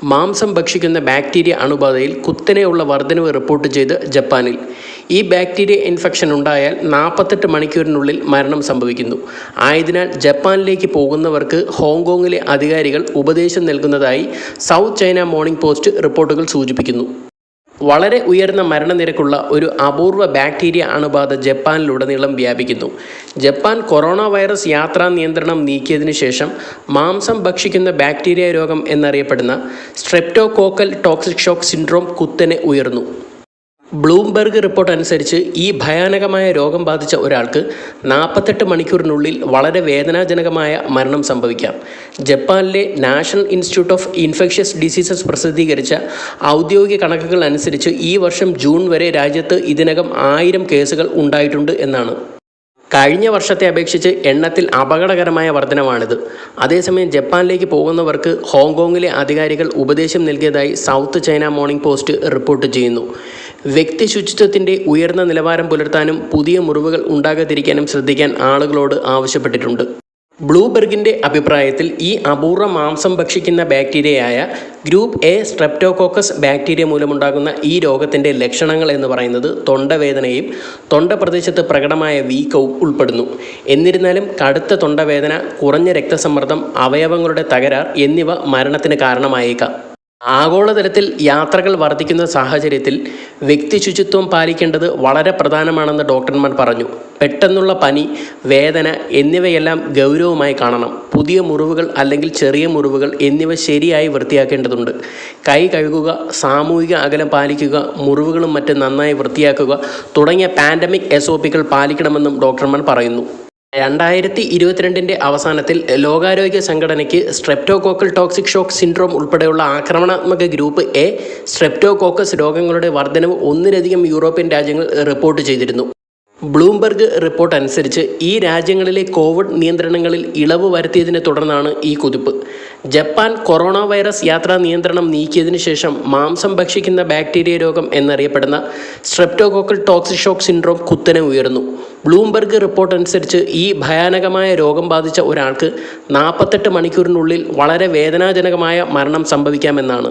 മാംസം ഭക്ഷിക്കുന്ന ബാക്ടീരിയ അണുബാധയിൽ കുത്തനെയുള്ള വർധനവ് റിപ്പോർട്ട് ചെയ്ത് ജപ്പാനിൽ. ഈ ബാക്ടീരിയ ഇൻഫെക്ഷൻ ഉണ്ടായാൽ 48 മണിക്കൂറിനുള്ളിൽ മരണം സംഭവിക്കുന്നു. ആയതിനാൽ ജപ്പാനിലേക്ക് പോകുന്നവർക്ക് ഹോങ്കോങ്ങിലെ അധികാരികൾ ഉപദേശം നൽകുന്നതായി സൗത്ത് ചൈന മോർണിംഗ് പോസ്റ്റ് റിപ്പോർട്ടുകൾ സൂചിപ്പിക്കുന്നു. വളരെ ഉയർന്ന മരണനിരക്കുള്ള ഒരു അപൂർവ ബാക്ടീരിയ അണുബാധ ജപ്പാനിലുടനീളം വ്യാപിക്കുന്നു. ജപ്പാൻ കൊറോണ വൈറസ് യാത്രാ നിയന്ത്രണം നീക്കിയതിനു ശേഷം മാംസം ഭക്ഷിക്കുന്ന ബാക്ടീരിയ രോഗം എന്നറിയപ്പെടുന്ന സ്ട്രെപ്റ്റോകോക്കൽ ടോക്സിക് ഷോക്ക് സിൻഡ്രോം കുത്തനെ ഉയർന്നു. ബ്ലൂംബെർഗ് റിപ്പോർട്ട് അനുസരിച്ച് ഈ ഭയാനകമായ രോഗം ബാധിച്ച ഒരാൾക്ക് 48 മണിക്കൂറിനുള്ളിൽ വളരെ വേദനാജനകമായ മരണം സംഭവിക്കാം. ജപ്പാനിലെ national institute of infectious diseases പ്രസിദ്ധീകരിച്ച ഔദ്യോഗിക കണക്കുകൾ അനുസരിച്ച് ഈ വർഷം ജൂൺ വരെ രാജ്യത്ത് ഇതിനകം 1000 കേസുകൾ ഉണ്ടായിട്ടുണ്ട് എന്നാണ്. കഴിഞ്ഞ വർഷത്തെ അപേക്ഷിച്ച് എണ്ണത്തിൽ അപകടകരമായ വർധനവാണിത്. അതേസമയം ജപ്പാനിലേക്ക് പോകുന്നവർക്ക് ഹോങ്കോങ്ങിലെ അധികാരികൾ ഉപദേശം നൽകിയതായി south China morning post report ചെയ്യുന്നു. വ്യക്തി ശുചിത്വത്തിൻ്റെ ഉയർന്ന നിലവാരം പുലർത്താനും പുതിയ മുറിവുകൾ ഉണ്ടാകാതിരിക്കാനും ശ്രദ്ധിക്കാൻ ആളുകളോട് ആവശ്യപ്പെട്ടിട്ടുണ്ട്. ബ്ലൂംബെർഗിൻ്റെ അഭിപ്രായത്തിൽ ഈ അപൂർവ മാംസം ഭക്ഷിക്കുന്ന ബാക്ടീരിയയായ ഗ്രൂപ്പ് എ സ്ട്രെപ്റ്റോകോക്കസ് ബാക്ടീരിയ മൂലമുണ്ടാകുന്ന ഈ രോഗത്തിൻ്റെ ലക്ഷണങ്ങൾ എന്ന് പറയുന്നത് തൊണ്ടവേദനയും തൊണ്ടപ്രദേശത്ത് പ്രകടമായ വീക്കവും ഉൾപ്പെടുന്നു. എന്നിരുന്നാലും കടുത്ത തൊണ്ടവേദന, കുറഞ്ഞ രക്തസമ്മർദ്ദം, അവയവങ്ങളുടെ തകരാർ എന്നിവ മരണത്തിന് കാരണമായേക്കാം. ആഗോളതലത്തിൽ യാത്രകൾ വർദ്ധിക്കുന്ന സാഹചര്യത്തിൽ വ്യക്തി ശുചിത്വം പാലിക്കേണ്ടത് വളരെ പ്രധാനമാണെന്ന് ഡോക്ടർമാർ പറഞ്ഞു. പെട്ടെന്നുള്ള പനി, വേദന എന്നിവയെല്ലാം ഗൗരവമായി കാണണം. പുതിയ മുറിവുകൾ അല്ലെങ്കിൽ ചെറിയ മുറിവുകൾ എന്നിവ ശരിയായി വൃത്തിയാക്കേണ്ടതുണ്ട്. കൈ കഴുകുക, സാമൂഹിക അകലം പാലിക്കുക, മുറിവുകളും മറ്റും നന്നായി വൃത്തിയാക്കുക തുടങ്ങിയ പാൻഡമിക് SOPകൾ പാലിക്കണമെന്നും ഡോക്ടർമാർ പറയുന്നു. 2022 അവസാനത്തിൽ ലോകാരോഗ്യ സംഘടനയ്ക്ക് സ്ട്രെപ്റ്റോകോക്കൽ ടോക്സിക് ഷോക്ക് സിൻഡ്രോം ഉൾപ്പെടെയുള്ള ആക്രമണാത്മക ഗ്രൂപ്പ് എ സ്ട്രെപ്റ്റോകോക്കസ് രോഗങ്ങളുടെ വർധനവ് ഒന്നിലധികം യൂറോപ്യൻ രാജ്യങ്ങൾ റിപ്പോർട്ട് ചെയ്തിരുന്നു. ബ്ലൂംബെർഗ് റിപ്പോർട്ട് അനുസരിച്ച് ഈ രാജ്യങ്ങളിലെ കോവിഡ് നിയന്ത്രണങ്ങളിൽ ഇളവ് വരുത്തിയതിനെ തുടർന്നാണ് ഈ കുതിപ്പ്. ജപ്പാൻ കൊറോണ വൈറസ് യാത്രാ നിയന്ത്രണം നീക്കിയതിനു ശേഷം മാംസം ഭക്ഷിക്കുന്ന ബാക്ടീരിയ രോഗം എന്നറിയപ്പെടുന്ന സ്ട്രെപ്റ്റോകോക്കൽ ടോക്സിക് ഷോക്ക് സിൻഡ്രോം കുത്തനെ ഉയർന്നു. ബ്ലൂംബെർഗ് റിപ്പോർട്ട് അനുസരിച്ച് ഈ ഭയാനകമായ രോഗം ബാധിച്ച ഒരാൾക്ക് 48 മണിക്കൂറിനുള്ളിൽ വളരെ വേദനാജനകമായ മരണം സംഭവിക്കാമെന്നാണ്.